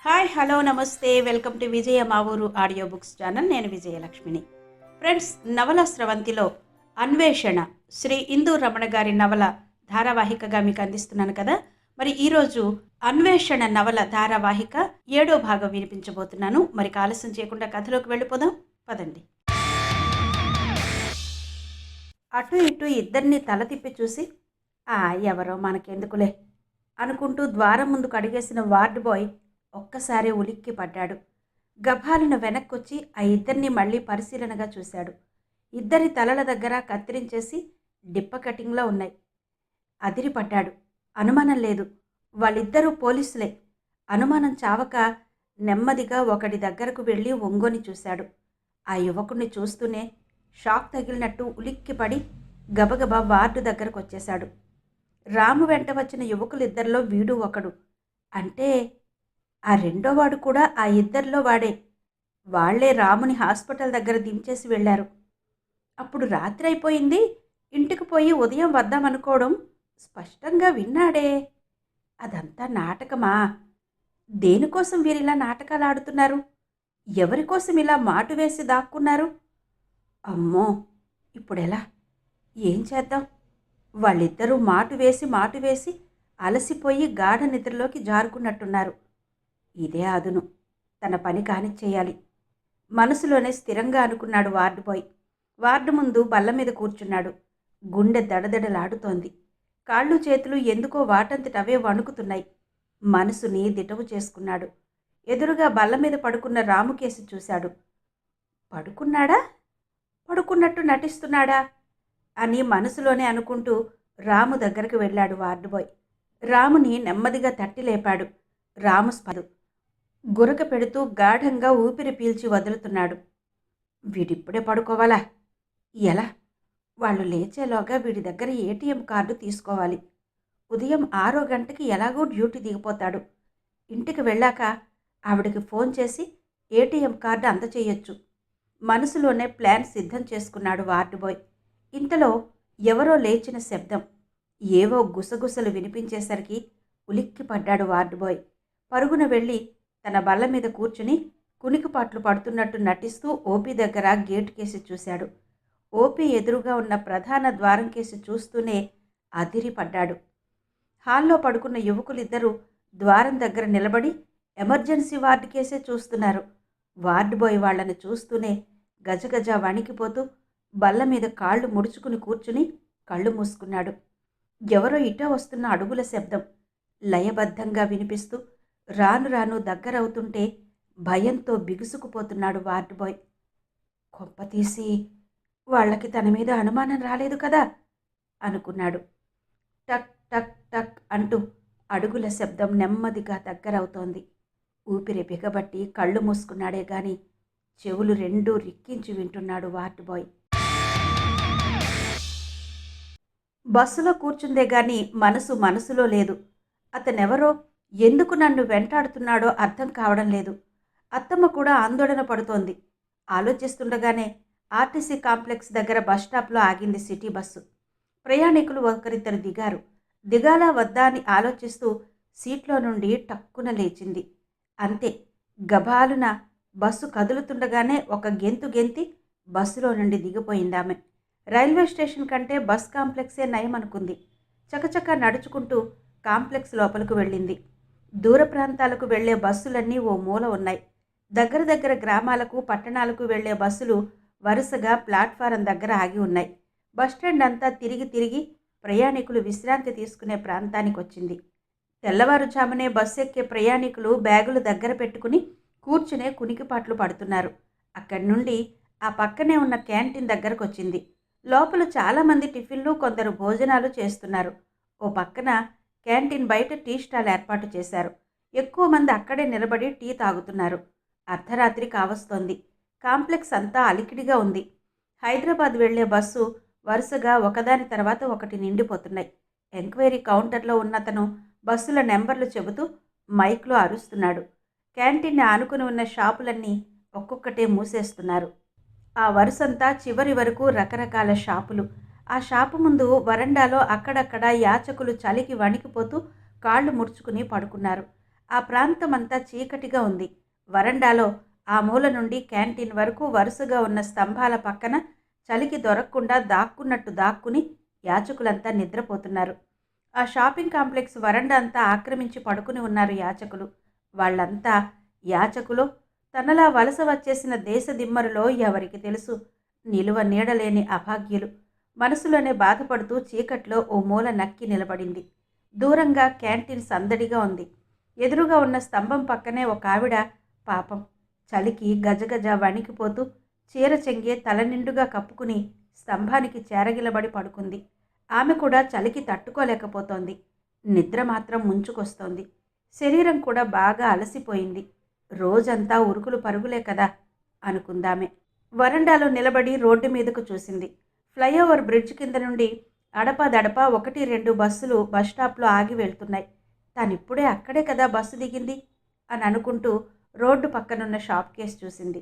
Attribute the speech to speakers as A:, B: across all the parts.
A: Hi hello నమస్తే welcome to విజయ మా ఊరు ఆడియో బుక్స్ ఛానల్. నేను విజయలక్ష్మిని. ఫ్రెండ్స్, నవల స్రవంతిలో అన్వేషణ శ్రీ ఇందూ రమణ గారి నవల ధారావాహికగా మీకు అందిస్తున్నాను కదా. మరి ఈరోజు అన్వేషణ నవల ధారావాహిక 7వ భాగం వినిపించబోతున్నాను. మరి ఆలస్యం చేయకుండా కథలోకి వెళ్ళిపోదాం పదండి. అటు ఇటు ఇద్దరిని తల తిప్పి చూసి ఎవరో మనకెందుకులే అనుకుంటూ ద్వారం ముందుకు అడిగేసిన వార్డ్ బాయ్ ఒక్కసారి ఉలిక్కి పడ్డాడు. గభాలను వెనక్కొచ్చి ఆ ఇద్దరిని మళ్ళీ పరిశీలనగా చూశాడు. ఇద్దరి తలల దగ్గర కత్తిరించేసి డిప్ప కటింగ్లో ఉన్నాయి. అదిరిపడ్డాడు. అనుమానం లేదు, వాళ్ళిద్దరూ పోలీసులే. అనుమానం చావక నెమ్మదిగా ఒకటి దగ్గరకు వెళ్ళి ఒంగొని చూశాడు. ఆ యువకుణ్ణి చూస్తూనే షాక్ తగిలినట్టు ఉలిక్కిపడి గబగబా వార్డు దగ్గరకు వచ్చేశాడు. రాము వెంట వచ్చిన యువకులిద్దరిలో వీడు ఒకడు. అంటే ఆ రెండోవాడు కూడా ఆ ఇద్దరిలో వాడే. వాళ్లే రాముని హాస్పిటల్ దగ్గర దించేసి వెళ్ళారు. అప్పుడు రాత్రి అయిపోయింది, ఇంటికి పోయి ఉదయం వద్దామనుకోవడం స్పష్టంగా విన్నాడే. అదంతా నాటకమా? దేనికోసం వీరిలా నాటకాలు ఆడుతున్నారు? ఎవరికోసం ఇలా మాటు వేసి దాక్కున్నారు? అమ్మో, ఇప్పుడెలా? ఏం చేద్దాం? వాళ్ళిద్దరూ మాటు వేసి అలసిపోయి గాఢ నిద్రలోకి జారుకున్నట్టున్నారు. ఇదే అదును, తన పని కానిచ్చేయాలి మనసులోనే స్థిరంగా అనుకున్నాడు వార్డు బాయ్. వార్డు ముందు బల్ల మీద కూర్చున్నాడు. గుండె దడదడలాడుతోంది. కాళ్ళు చేతులు ఎందుకో వాటంతటవే వణుకుతున్నాయి. మనసుని దిటవు చేసుకున్నాడు. ఎదురుగా బల్ల మీద పడుకున్న రాముకేసి చూశాడు. పడుకున్నాడా? పడుకున్నట్టు నటిస్తున్నాడా అని మనసులోనే అనుకుంటూ రాము దగ్గరకు వెళ్ళాడు వార్డు బాయ్. రాముని నెమ్మదిగా తట్టి లేపాడు. రాము స్పదు గురక పెడుతూ గాఢంగా ఊపిరి పీల్చి వదులుతున్నాడు. వీడిప్పుడే పడుకోవాలా? ఎలా? వాళ్ళు లేచేలోగా వీడి దగ్గర ఏటీఎం కార్డు తీసుకోవాలి. ఉదయం 6 గంటకి ఎలాగో డ్యూటీ దిగిపోతాడు. ఇంటికి వెళ్ళాక ఆవిడకి ఫోన్ చేసి ఏటీఎం కార్డు అందచేయొచ్చు. మనసులోనే ప్లాన్ సిద్ధం చేసుకున్నాడు వార్డు బాయ్. ఇంతలో ఎవరో లేచిన శబ్దం, ఏవో గుసగుసలు వినిపించేసరికి ఉలిక్కి పడ్డాడు వార్డు బాయ్. పరుగున వెళ్ళి తన బల్ల మీద కూర్చుని కునికిపాట్లు పడుతున్నట్టు నటిస్తూ ఓపీ దగ్గర గేటు కేసి చూశాడు. ఓపీ ఎదురుగా ఉన్న ప్రధాన ద్వారం కేసి చూస్తూనే అదిరిపడ్డాడు. హాల్లో పడుకున్న యువకులిద్దరూ ద్వారం దగ్గర నిలబడి ఎమర్జెన్సీ వార్డు కేసే చూస్తున్నారు. వార్డు బాయ్ వాళ్లను చూస్తూనే గజగజ వణికిపోతూ బల్ల మీద కాళ్ళు ముడుచుకుని కూర్చుని కళ్ళు మూసుకున్నాడు. ఎవరో ఇట వస్తున్న అడుగుల శబ్దం లయబద్ధంగా వినిపిస్తూ రాను రాను దగ్గరవుతుంటే భయంతో బిగుసుకుపోతున్నాడు వార్డు బాయ్. కొంపతీసి వాళ్ళకి తన మీద అనుమానం రాలేదు కదా అనుకున్నాడు. టక్ టక్ టక్ అంటూ అడుగుల శబ్దం నెమ్మదిగా దగ్గరవుతోంది. ఊపిరి బిగబట్టి కళ్ళు మూసుకున్నాడే గాని చెవులు రెండూ రిక్కించి వింటున్నాడు వార్డు బాయ్. బస్సులో కూర్చుందే గాని మనసులో లేదు. అతనెవరో, ఎందుకు నన్ను వెంటాడుతున్నాడో అర్థం కావడం లేదు. అత్తమ్మ కూడా ఆందోళన పడుతోంది. ఆలోచిస్తుండగానే ఆర్టీసీ కాంప్లెక్స్ దగ్గర బస్టాప్లో ఆగింది సిటీ బస్సు. ప్రయాణికులు ఒకరిద్దరు దిగారు. దిగాలా వద్దా అని ఆలోచిస్తూ సీట్లో నుండి టక్కున లేచింది. అంతే, గబాలున బస్సు కదులుతుండగానే ఒక గెంతు గెంతి బస్సులో నుండి దిగిపోయిందామె. రైల్వే స్టేషన్ కంటే బస్ కాంప్లెక్సే నయమనుకుంది. చకచక నడుచుకుంటూ కాంప్లెక్స్ లోపలికి వెళ్ళింది. దూర ప్రాంతాలకు వెళ్లే బస్సులన్నీ ఓ మూల ఉన్నాయి. దగ్గర గ్రామాలకు పట్టణాలకు వెళ్లే బస్సులు వరుసగా ప్లాట్ఫారం దగ్గర ఆగి ఉన్నాయి. బస్టాండ్ అంతా తిరిగి ప్రయాణికులు విశ్రాంతి తీసుకునే ప్రాంతానికి వచ్చింది. తెల్లవారుజామునే బస్సు ఎక్కే ప్రయాణికులు బ్యాగులు దగ్గర పెట్టుకుని కూర్చునే కునికిపాట్లు పడుతున్నారు. అక్కడి నుండి ఆ పక్కనే ఉన్న క్యాంటీన్ దగ్గరకు వచ్చింది. లోపల చాలామంది టిఫిన్లు, కొందరు భోజనాలు చేస్తున్నారు. ఓ పక్కన క్యాంటీన్ బయట టీ స్టాల్ ఏర్పాటు చేశారు. ఎక్కువ మంది అక్కడే నిలబడి టీ తాగుతున్నారు. అర్ధరాత్రి కావస్తోంది. కాంప్లెక్స్ అంతా అలికిడిగా ఉంది. హైదరాబాద్ వెళ్లే బస్సు వరుసగా ఒకదాని తర్వాత ఒకటి నిండిపోతున్నాయి. ఎంక్వైరీ కౌంటర్లో ఉన్నతను బస్సుల నెంబర్లు చెబుతూ మైక్లో అరుస్తున్నాడు. క్యాంటీన్ని ఆనుకుని ఉన్న షాపులన్నీ ఒక్కొక్కటే మూసేస్తున్నారు. ఆ వరుసంతా చివరి వరకు రకరకాల షాపులు. ఆ షాపు ముందు వరండాలో అక్కడక్కడ యాచకులు చలికి వణికిపోతూ కాళ్ళు ముడుచుకుని పడుకున్నారు. ఆ ప్రాంతమంతా చీకటిగా ఉంది. వరండాలో ఆ మూల నుండి క్యాంటీన్ వరకు వరుసగా ఉన్న స్తంభాల పక్కన చలికి దొరకకుండా దాక్కున్నట్టు దాక్కుని యాచకులంతా నిద్రపోతున్నారు. ఆ షాపింగ్ కాంప్లెక్స్ వరండా అంతా ఆక్రమించి పడుకుని ఉన్నారు యాచకులు. వాళ్ళంతా యాచకులో, తనలా వలస వచ్చేసిన దేశదిమ్మరులో ఎవరికి తెలుసు? నిలువ నీడలేని అభాగ్యులు. మనసులోనే బాధపడుతూ చీకట్లో ఓ మూల నక్కి నిలబడింది. దూరంగా క్యాంటీన్ సందడిగా ఉంది. ఎదురుగా ఉన్న స్తంభం పక్కనే ఒక ఆవిడ పాపం చలికి గజగజ వణికిపోతూ చీర చెంగే తలనిండుగా కప్పుకుని స్తంభానికి చేరగిలబడి పడుకుంది. ఆమె కూడా చలికి తట్టుకోలేకపోతోంది. నిద్ర మాత్రం ముంచుకొస్తోంది. శరీరం కూడా బాగా అలసిపోయింది. రోజంతా ఉరుకులు పరుగులే కదా అనుకుందామె. వరండాలో నిలబడి రోడ్డు మీదకు చూసింది. ఫ్లైఓవర్ బ్రిడ్జ్ కింద నుండి అడపాదడపా 1-2 బస్సులు బస్టాప్లో ఆగి వెళ్తున్నాయి. తానిప్పుడే అక్కడే కదా బస్సు దిగింది అని అనుకుంటూ రోడ్డు పక్కనున్న షాప్ కేసు చూసింది.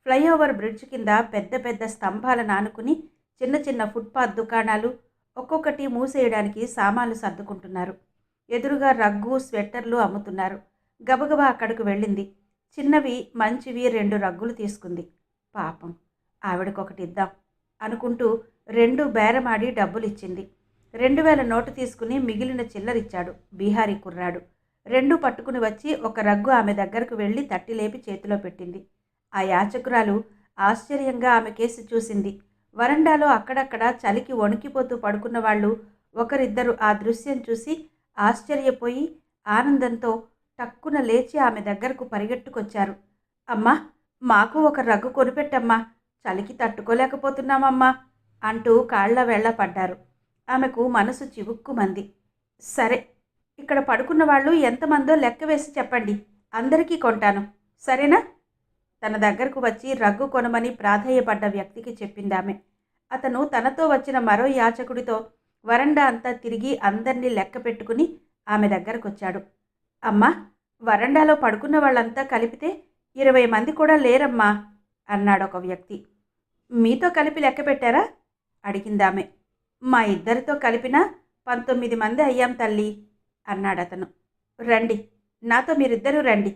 A: ఫ్లైఓవర్ బ్రిడ్జ్ కింద పెద్ద పెద్ద స్తంభాలను ఆనుకుని చిన్న చిన్న ఫుట్పాత్ దుకాణాలు, ఒక్కొక్కటి మూసేయడానికి సామాన్లు సర్దుకుంటున్నారు. ఎదురుగా రగ్గు, స్వెట్టర్లు అమ్ముతున్నారు. గబగబా అక్కడికి వెళ్ళింది. చిన్నవి మంచివి 2 రగ్గులు తీసుకుంది. పాపం ఆవిడకొకటి ఇద్దాం అనుకుంటూ 2 బేరమాడి డబ్బులిచ్చింది. 2000 నోటు తీసుకుని మిగిలిన చిల్లరిచ్చాడు బీహారీ కుర్రాడు. 2 పట్టుకుని వచ్చి ఒక రగ్గు ఆమె దగ్గరకు వెళ్ళి తట్టి లేపి చేతిలో పెట్టింది. ఆ యాచకురాలు ఆశ్చర్యంగా ఆమె కేసి చూసింది. వరండాలో అక్కడక్కడ చలికి వణికిపోతూ పడుకున్న వాళ్ళు ఒకరిద్దరు ఆ దృశ్యం చూసి ఆశ్చర్యపోయి ఆనందంతో టక్కున లేచి ఆమె దగ్గరకు పరిగెట్టుకొచ్చారు. అమ్మా, మాకు ఒక రగ్గు కొనిపెట్టమ్మా, చలికి తట్టుకోలేకపోతున్నామమ్మా అంటూ కాళ్ల వేళ్ల పడ్డారు. ఆమెకు మనసు చివుక్కుమంది. సరే, ఇక్కడ పడుకున్న వాళ్ళు ఎంతమందో లెక్క వేసి చెప్పండి, అందరికీ కొంటాను, సరేనా? తన దగ్గరకు వచ్చి రగ్గు కొనమని ప్రాధేయపడ్డ వ్యక్తికి చెప్పిందామె. అతను తనతో వచ్చిన మరో యాచకుడితో వరండా అంతా తిరిగి అందరినీ లెక్క పెట్టుకుని ఆమె దగ్గరకొచ్చాడు. అమ్మా, వరండాలో పడుకున్న వాళ్ళంతా కలిపితే 20 మంది కూడా లేరమ్మా అన్నాడొక వ్యక్తి. మీతో కలిపి లెక్క పెట్టారా అడిగిందామె. మా ఇద్దరితో కలిపినా 19 మంది అయ్యాం తల్లి అన్నాడతను. రండి, నాతో మీరిద్దరూ రండి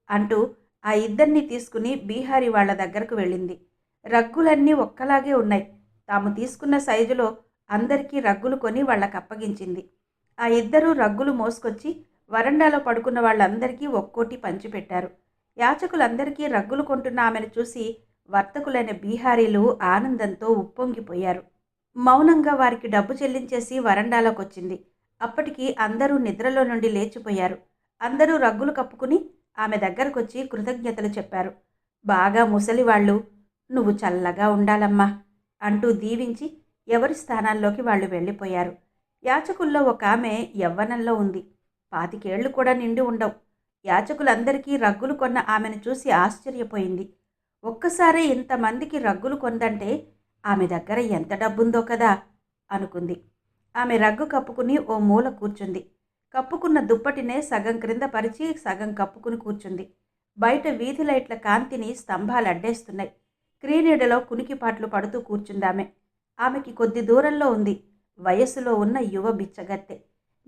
A: అంటూ ఆ ఇద్దరిని తీసుకుని బీహారీ వాళ్ల దగ్గరకు వెళ్ళింది. రగ్గులన్నీ ఒక్కలాగే ఉన్నాయి. తాము తీసుకున్న సైజులో అందరికీ రగ్గులు కొని వాళ్ళకప్పగించింది. ఆ ఇద్దరూ రగ్గులు మోసుకొచ్చి వరండాలో పడుకున్న వాళ్ళందరికీ ఒక్కోటి పంచిపెట్టారు. యాచకులందరికీ రగ్గులు కొంటున్న ఆమెను చూసి వర్తకులైన బీహారీలు ఆనందంతో ఉప్పొంగిపోయారు. మౌనంగా వారికి డబ్బు చెల్లించేసి వరండాలోకొచ్చింది. అప్పటికి అందరూ నిద్రలో నుండి లేచిపోయారు. అందరూ రగ్గులు కప్పుకుని ఆమె దగ్గరకొచ్చి కృతజ్ఞతలు చెప్పారు. బాగా ముసలివాళ్ళు, నువ్వు చల్లగా ఉండాలమ్మా అంటూ దీవించి ఎవరి స్థానాల్లోకి వాళ్ళు వెళ్ళిపోయారు. యాచకుల్లో ఒక ఆమె యవ్వనంలో ఉంది. 25 ఏళ్లు కూడా నిండి ఉండవు. యాచకులందరికీ రగ్గులు కొన్న ఆమెను చూసి ఆశ్చర్యపోయింది. ఒక్కసారే ఇంతమందికి రగ్గులు కొందంటే ఆమె దగ్గర ఎంత డబ్బుందో కదా అనుకుంది. ఆమె రగ్గు కప్పుకుని ఓ మూల కూర్చుంది. కప్పుకున్న దుప్పటినే సగం క్రింద పరిచి సగం కప్పుకుని కూర్చుంది. బయట వీధి లైట్ల కాంతిని స్తంభాలు అడ్డేస్తున్నాయి. క్రీనీడలో కునికిపాట్లు పడుతూ కూర్చుందామె. ఆమెకి కొద్ది దూరంలో ఉంది వయస్సులో ఉన్న యువ బిచ్చగత్తె.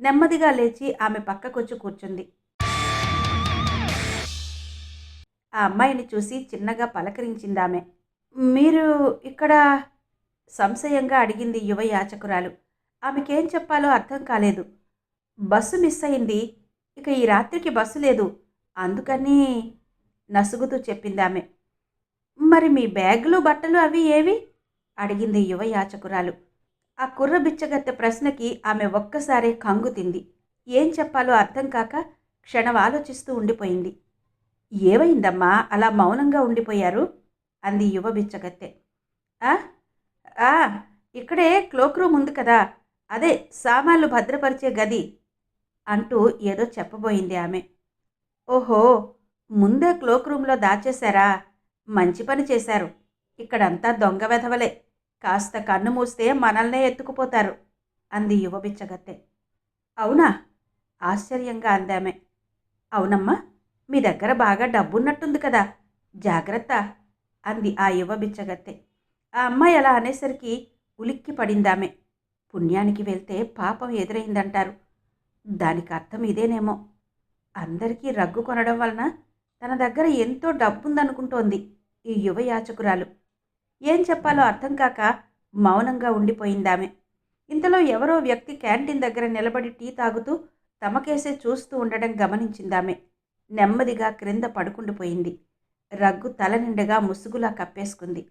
A: నెమ్మదిగా లేచి ఆమె పక్కకొచ్చి కూర్చుంది. ఆ అమ్మాయిని చూసి చిన్నగా పలకరించిందామె. మీరు ఇక్కడ సంశయంగా అడిగింది యువ యాచకురాలు. ఆమెకేం చెప్పాలో అర్థం కాలేదు. బస్సు మిస్ అయింది, ఇక ఈ రాత్రికి బస్సు లేదు, అందుకని నసుగుతూ చెప్పిందామె. మరి మీ బ్యాగులు బట్టలు అవి ఏవి అడిగింది యువ యాచకురాలు. ఆ కుర్ర బిచ్చగత్తె ప్రశ్నకి ఆమె ఒక్కసారే కంగు తింది. ఏం చెప్పాలో అర్థం కాక క్షణం ఆలోచిస్తూ ఉండిపోయింది. ఏవైందమ్మా అలా మౌనంగా ఉండిపోయారు అంది యువ బిచ్చగత్తె. ఆ ఇక్కడే క్లోక్ రూమ్ ఉంది కదా, అదే సామాన్లు భద్రపరిచే గది అంటూ ఏదో చెప్పబోయింది ఆమె. ఓహో, ముందే క్లోక్ రూమ్లో దాచేశారా? మంచి పని చేశారు. ఇక్కడంతా దొంగ వెధవలే, కాస్త కన్ను మూస్తే మనల్నే ఎత్తుకుపోతారు అంది యువ బిచ్చగత్తె. అవునా? ఆశ్చర్యంగా అందామె. అవునమ్మా, మీ దగ్గర బాగా డబ్బున్నట్టుంది కదా, జాగ్రత్త అంది ఆ యువ బిచ్చగత్తె. ఆ అమ్మాయి అలా అనేసరికి ఉలిక్కి పడిందామె. పుణ్యానికి వెళ్తే పాపం ఎదురైందంటారు. దానికి అర్థం ఇదేనేమో. అందరికీ రగ్గు కొనడం వలన తన దగ్గర ఎంతో డబ్బుందనుకుంటోంది ఈ యువ యాచకురాలు. ఏం చెప్పాలో అర్థం కాక మౌనంగా ఉండిపోయిందామె. ఇంతలో ఎవరో వ్యక్తి క్యాంటీన్ దగ్గర నిలబడి టీ తాగుతూ తమకేసే చూస్తూ ఉండడం గమనించిందామె. నెమ్మదిగా క్రింద పడుకుండిపోయింది. రగ్గు తల నిండగా ముసుగులా కప్పేసుకుంది.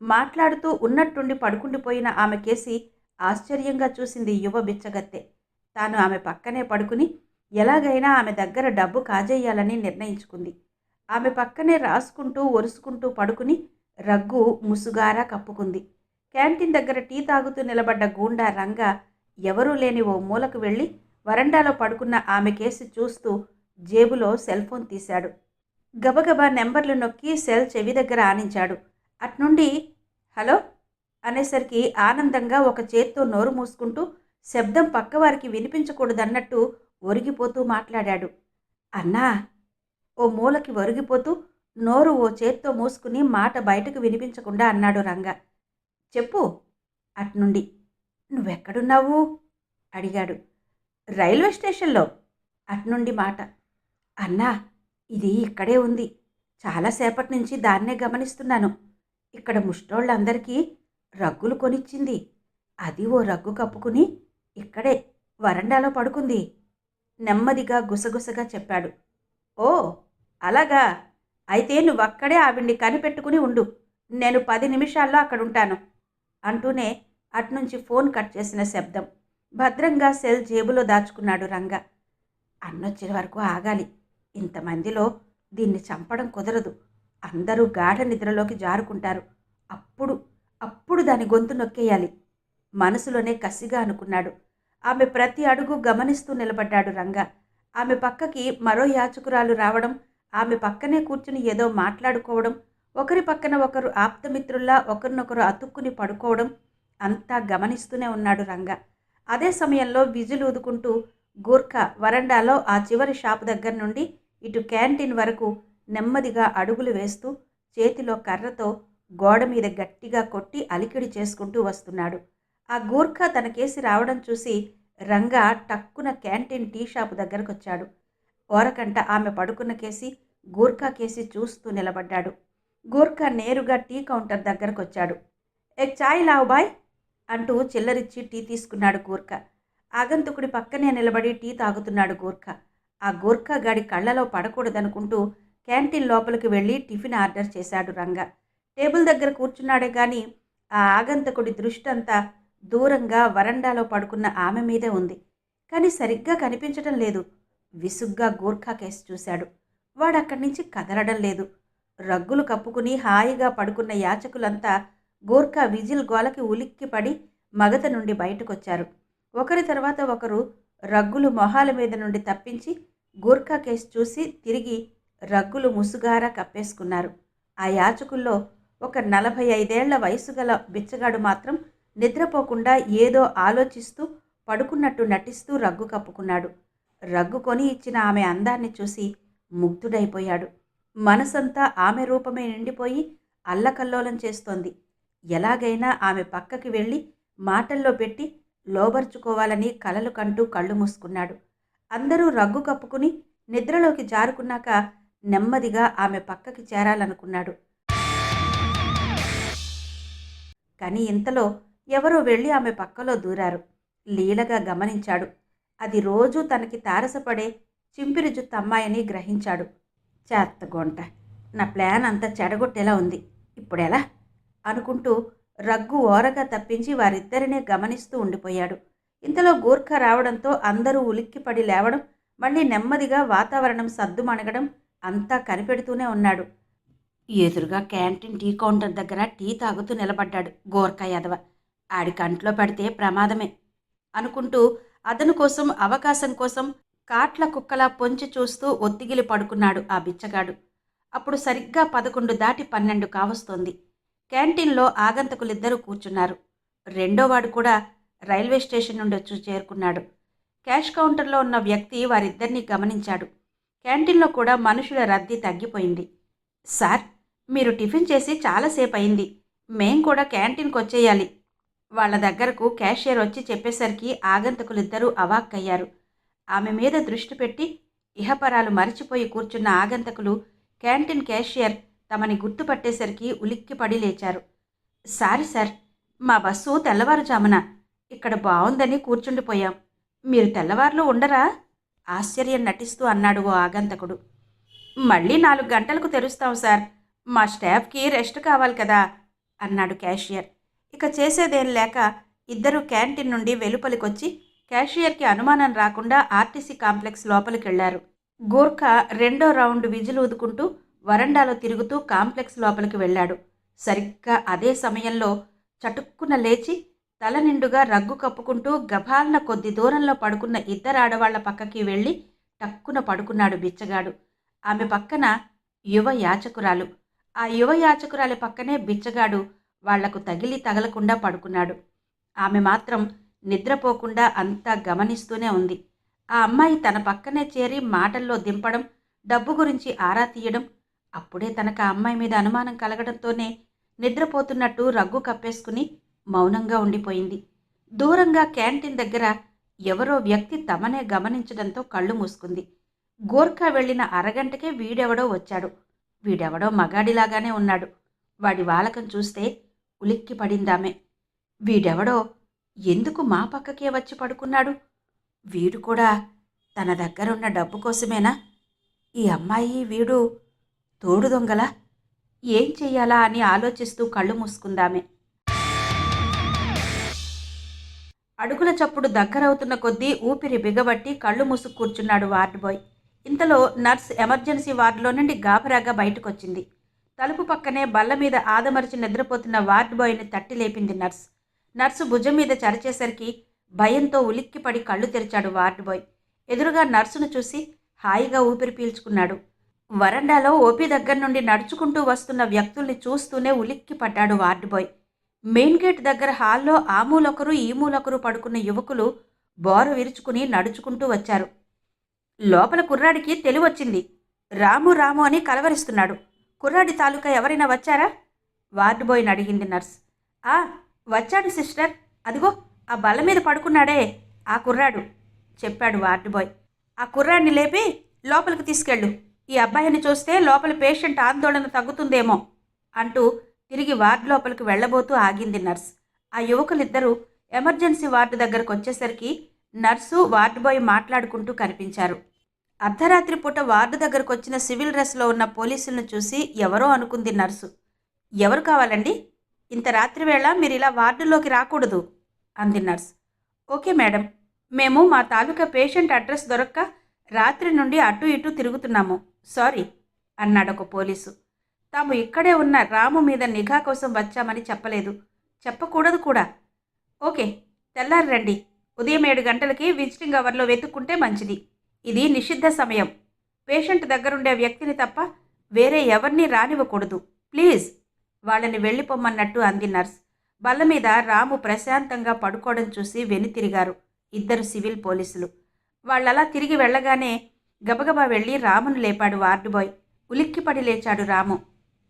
A: మాట్లాడుతూ ఉన్నట్టుండి పడుకుండిపోయిన ఆమెకేసి ఆశ్చర్యంగా చూసింది యువ బిచ్చగత్తె. తాను ఆమె పక్కనే పడుకుని ఎలాగైనా ఆమె దగ్గర డబ్బు కాజేయాలని నిర్ణయించుకుంది. ఆమె పక్కనే రాసుకుంటూ ఒరుసుకుంటూ పడుకుని రగ్గు ముసుగారా కప్పుకుంది. క్యాంటీన్ దగ్గర టీ తాగుతూ నిలబడ్డ గూండా రంగా ఎవరూ లేని ఓ మూలకు వెళ్ళి వరండాలో పడుకున్న ఆమె కేసి చూస్తూ జేబులో సెల్ ఫోన్ తీశాడు. గబగబా నెంబర్లు నొక్కి సెల్ చెవి దగ్గర ఆనించాడు. అట్నుండి హలో అనేసరికి ఆనందంగా ఒక చేత్తో నోరు మూసుకుంటూ శబ్దం పక్కవారికి వినిపించకూడదన్నట్టు ఒరిగిపోతూ మాట్లాడాడు. అన్నా! ఓ మూలకి ఒరిగిపోతూ నోరు ఓ చేత్తో మూసుకుని మాట బయటకు వినిపించకుండా అన్నాడు రంగ. చెప్పు అట్నుండి. నువ్వెక్కడున్నావు అడిగాడు. రైల్వే స్టేషన్లో అట్నుండి మాట. అన్నా, ఇది ఇక్కడే ఉంది. చాలాసేపటి నుంచి దాన్నే గమనిస్తున్నాను. ఇక్కడ ముష్టోళ్ళందరికీ రగ్గులు కొనిచ్చింది. అది ఓ రగ్గు కప్పుకుని ఇక్కడే వరండాలో పడుకుంది నెమ్మదిగా గుసగుసగా చెప్పాడు. ఓ అలాగా, అయితే నువ్వక్కడే ఆవిడ్ని కనిపెట్టుకుని ఉండు. నేను 10 నిమిషాల్లో అక్కడుంటాను అంటూనే అట్నుంచి ఫోన్ కట్ చేసిన శబ్దం. భద్రంగా సెల్ జేబులో దాచుకున్నాడు రంగ. అన్నొచ్చిన వరకు ఆగాలి. ఇంతమందిలో దీన్ని చంపడం కుదరదు. అందరూ గాఢ నిద్రలోకి జారుకుంటారు. అప్పుడు దాని గొంతు నొక్కేయాలి మనసులోనే కసిగా అనుకున్నాడు. ఆమె ప్రతి అడుగు గమనిస్తూ నిలబడ్డాడు రంగ. ఆమె పక్కకి మరో యాచకురాలు రావడం, ఆమె పక్కనే కూర్చుని ఏదో మాట్లాడుకోవడం, ఒకరి పక్కన ఒకరు ఆప్తమిత్రుల్లా ఒకరినొకరు అతుక్కుని పడుకోవడం అంతా గమనిస్తూనే ఉన్నాడు రంగ. అదే సమయంలో విజిల్ ఊదుకుంటూ గూర్ఖా వరండాలో ఆ చివరి షాపు దగ్గర నుండి ఇటు క్యాంటీన్ వరకు నెమ్మదిగా అడుగులు వేస్తూ చేతిలో కర్రతో గోడ మీద గట్టిగా కొట్టి అలికిడి చేసుకుంటూ వస్తున్నాడు. ఆ గూర్ఖా తనకేసి రావడం చూసి రంగా టక్కున క్యాంటీన్ టీ షాపు దగ్గరకొచ్చాడు. ఓరకంట ఆమె పడుకున్న కేసి గూర్ఖా కేసి చూస్తూ నిలబడ్డాడు. గూర్ఖా నేరుగా టీ కౌంటర్ దగ్గరకొచ్చాడు. ఎక్ చాయ్ లావు బాయ్ అంటూ చిల్లరిచ్చి టీ తీసుకున్నాడు గూర్ఖా. ఆగంతుకుడి పక్కనే నిలబడి టీ తాగుతున్నాడు గూర్ఖా. ఆ గూర్ఖా గాడి కళ్ళలో పడకూడదనుకుంటూ క్యాంటీన్ లోపలికి వెళ్ళి టిఫిన్ ఆర్డర్ చేశాడు రంగ. టేబుల్ దగ్గర కూర్చున్నాడే గాని ఆ ఆగంతకుడి దృష్టి అంతా దూరంగా వరండాలో పడుకున్న ఆమె మీదే ఉంది. కానీ సరిగ్గా కనిపించడం లేదు. విసుగ్గా గూర్ఖా కేసి చూశాడు. వాడక్కడి నుంచి కదలడం లేదు. రగ్గులు కప్పుకుని హాయిగా పడుకున్న యాచకులంతా గూర్ఖా విజిల్ గోలకి ఉలిక్కిపడి మగత నుండి బయటకొచ్చారు. ఒకరి తర్వాత ఒకరు రగ్గులు మొహాల మీద నుండి తప్పించి గూర్ఖా కేసు చూసి తిరిగి రగ్గులు ముసుగారా కప్పేసుకున్నారు. ఆ యాచకుల్లో ఒక 45 ఏళ్ల వయసు గల బిచ్చగాడు మాత్రం నిద్రపోకుండా ఏదో ఆలోచిస్తూ పడుకున్నట్టు నటిస్తూ రగ్గు కప్పుకున్నాడు. రగ్గు కొని ఇచ్చిన ఆమె అందాన్ని చూసి ముగ్ధుడైపోయాడు. మనసంతా ఆమె రూపమే నిండిపోయి అల్లకల్లోలం చేస్తోంది. ఎలాగైనా ఆమె పక్కకి వెళ్ళి మాటల్లో పెట్టి లోబర్చుకోవాలని కలలు కంటూ కళ్ళు మూసుకున్నాడు. అందరూ రగ్గు కప్పుకుని నిద్రలోకి జారుకున్నాక నెమ్మదిగా ఆమె పక్కకి చేరాలనుకున్నాడు. కానీ ఇంతలో ఎవరో వెళ్ళి ఆమె పక్కలో దూరారు. లీలగా గమనించాడు. అది రోజూ తనకి తారసపడే చింపిరి జుత్తు అమ్మాయిని గ్రహించాడు. చేత్తగొంట, నా ప్లాన్ అంతా చెడగొట్టేలా ఉంది, ఇప్పుడెలా అనుకుంటూ రగ్గు ఓరగా తప్పించి వారిద్దరినే గమనిస్తూ ఉండిపోయాడు. ఇంతలో గూర్ఖా రావడంతో అందరూ ఉలిక్కిపడి లేవడం, మళ్ళీ నెమ్మదిగా వాతావరణం సద్దుమణగడం అంతా కనిపెడుతూనే ఉన్నాడు. ఎదురుగా క్యాంటీన్ టీ కౌంటర్ దగ్గర టీ తాగుతూ నిలబడ్డాడు గూర్ఖా యదవ. ఆడి కంట్లో పడితే ప్రమాదమే అనుకుంటూ అతను కోసం అవకాశం కోసం కాట్ల కుక్కలా పొంచి చూస్తూ ఒత్తిగిలి పడుకున్నాడు ఆ బిచ్చగాడు. అప్పుడు సరిగ్గా 11 దాటి 12 కావస్తోంది. క్యాంటీన్లో ఆగంతకులిద్దరూ కూర్చున్నారు. రెండోవాడు కూడా రైల్వే స్టేషన్ నుండి వచ్చి చేరుకున్నాడు. క్యాష్ కౌంటర్లో ఉన్న వ్యక్తి వారిద్దరినీ గమనించాడు. క్యాంటీన్లో కూడా మనుషుల రద్దీ తగ్గిపోయింది. సార్, మీరు టిఫిన్ చేసి చాలాసేపు అయింది. మేం కూడా క్యాంటీన్కి వచ్చేయాలి. వాళ్ళ దగ్గరకు క్యాషియర్ వచ్చి చెప్పేసరికి ఆగంతకులిద్దరూ అవాక్కయ్యారు. ఆమె మీద దృష్టి పెట్టి ఇహపరాలు మరిచిపోయి కూర్చున్న ఆగంతకులు క్యాంటీన్ క్యాషియర్ తమని గుర్తుపట్టేసరికి ఉలిక్కిపడి లేచారు. సారీ సార్, మా బస్సు తెల్లవారుజామున. ఇక్కడ బావుందని కూర్చుండిపోయాం. మీరు తెల్లవారులు ఉండరా? ఆశ్చర్యం నటిస్తూ అన్నాడు ఓ ఆగంతకుడు. మళ్ళీ 4 గంటలకు తెరుస్తాం సార్. మా స్టాఫ్కి రెస్ట్ కావాలి కదా అన్నాడు క్యాషియర్. ఇక చేసేదేం లేక ఇద్దరూ క్యాంటీన్ నుండి వెలుపలికొచ్చి క్యాషియర్కి అనుమానం రాకుండా ఆర్టీసీ కాంప్లెక్స్ లోపలికెళ్లారు. గూర్ఖా 2వ రౌండ్ విజిల్ ఊదుకుంటూ వరండాలో తిరుగుతూ కాంప్లెక్స్ లోపలికి వెళ్ళాడు. సరిగ్గా అదే సమయంలో చటుక్కున లేచి తల నిండుగా రగ్గు కప్పుకుంటూ గభాలన కొద్ది దూరంలో పడుకున్న ఇద్దరు ఆడవాళ్ల పక్కకి వెళ్ళి టక్కున పడుకున్నాడు బిచ్చగాడు. ఆమె పక్కన యువ యాచకురాలు. ఆ యువ యాచకురాలి పక్కనే బిచ్చగాడు వాళ్లకు తగలకుండా పడుకున్నాడు. ఆమె మాత్రం నిద్రపోకుండా అంతా గమనిస్తూనే ఉంది. ఆ అమ్మాయి తన పక్కనే చేరి మాటల్లో దింపడం, డబ్బు గురించి ఆరా తీయడం. అప్పుడే తనకు ఆ అమ్మాయి మీద అనుమానం కలగడంతోనే నిద్రపోతున్నట్టు రగ్గు కప్పేసుకుని మౌనంగా ఉండిపోయింది. దూరంగా క్యాంటీన్ దగ్గర ఎవరో వ్యక్తి తమనే గమనించడంతో కళ్ళు మూసుకుంది. గోర్ఖా వెళ్లిన అరగంటకే వీడెవడో వచ్చాడు. వీడెవడో మగాడిలాగానే ఉన్నాడు. వాడి వాలకం చూస్తే ఉలిక్కి పడిందామె. వీడెవడో ఎందుకు మా పక్కకే వచ్చి పడుకున్నాడు? వీడు కూడా తన దగ్గరున్న డబ్బు కోసమేనా? ఈ అమ్మాయి వీడు తోడు దొంగలా? ఏం చెయ్యాలా అని ఆలోచిస్తూ కళ్ళు మూసుకుందామె. అడుగుల చప్పుడు దగ్గరవుతున్న కొద్దీ ఊపిరి బిగబట్టి కళ్ళు మూసుకు కూర్చున్నాడు వార్డు బాయ్. ఇంతలో నర్స్ ఎమర్జెన్సీ వార్డులో నుండి గాబరాగా బయటకొచ్చింది. తలుపు పక్కనే బల్ల మీద ఆదమరిచి నిద్రపోతున్న వార్డు బాయ్ని తట్టి లేపింది నర్స్. నర్సు భుజం మీద చరిచేసరికి భయంతో ఉలిక్కిపడి కళ్ళు తెరిచాడు వార్డు బాయ్. ఎదురుగా నర్సును చూసి హాయిగా ఊపిరి పీల్చుకున్నాడు. వరండాలో ఓపీ దగ్గర నుండి నడుచుకుంటూ వస్తున్న వ్యక్తుల్ని చూస్తూనే ఉలిక్కి పడ్డాడు వార్డు బాయ్. మెయిన్ గేట్ దగ్గర హాల్లో ఆ మూలొకరు ఈ మూలొకరు పడుకున్న యువకులు బోర విరుచుకుని నడుచుకుంటూ వచ్చారు. లోపల కుర్రాడికి తెలివొచ్చింది. రాము రాము అని కలవరిస్తున్నాడు. కుర్రాడి తాలూకా ఎవరైనా వచ్చారా? వార్డు బాయ్ని అడిగింది నర్స్. ఆ వచ్చాడు సిస్టర్, అదిగో ఆ బల్ల మీద పడుకున్నాడే ఆ కుర్రాడు చెప్పాడు వార్డు బాయ్. ఆ కుర్రాడిని లేపి లోపలికి తీసుకెళ్ళు. ఈ అబ్బాయిని చూస్తే లోపల పేషెంట్ ఆందోళన తగ్గుతుందేమో అంటూ తిరిగి వార్డు లోపలికి వెళ్లబోతూ ఆగింది నర్స్. ఆ యువకులిద్దరూ ఎమర్జెన్సీ వార్డు దగ్గరకు వచ్చేసరికి నర్సు వార్డు బాయ్ మాట్లాడుకుంటూ కనిపించారు. అర్ధరాత్రి పూట వార్డు దగ్గరకు వచ్చిన సివిల్ డ్రెస్లో ఉన్న పోలీసులను చూసి ఎవరో అనుకుంది నర్సు. ఎవరు కావాలండి? ఇంత రాత్రి వేళ మీరు ఇలా వార్డులోకి రాకూడదు అంది నర్స్. ఓకే మేడం, మేము మా తాలూకా పేషెంట్ అడ్రస్ దొరక్క రాత్రి నుండి అటు ఇటు తిరుగుతున్నాము. Sorry అన్నాడొక police. తాము ఇక్కడే ఉన్న రాము మీద నిఘా కోసం వచ్చామని చెప్పలేదు, చెప్పకూడదు కూడా. ఓకే, తెల్లారి రండి. ఉదయం 7 గంటలకి విజిటింగ్ అవర్లో వెతుక్కుంటే మంచిది. ఇది నిషిద్ధ సమయం. పేషెంట్ దగ్గరుండే వ్యక్తిని తప్ప వేరే ఎవరిని రానివ్వకూడదు. ప్లీజ్ వాళ్ళని వెళ్ళిపోమ్మన్నట్టు అంది నర్స్. బల్ల మీద రాము ప్రశాంతంగా పడుకోవడం చూసి వెనుతిరిగారు ఇద్దరు సివిల్ పోలీసులు. వాళ్ళలా తిరిగి వెళ్ళగానే గబగబా వెళ్ళి రామును లేపాడు వార్డు బాయ్. ఉలిక్కిపడి లేచాడు రాము.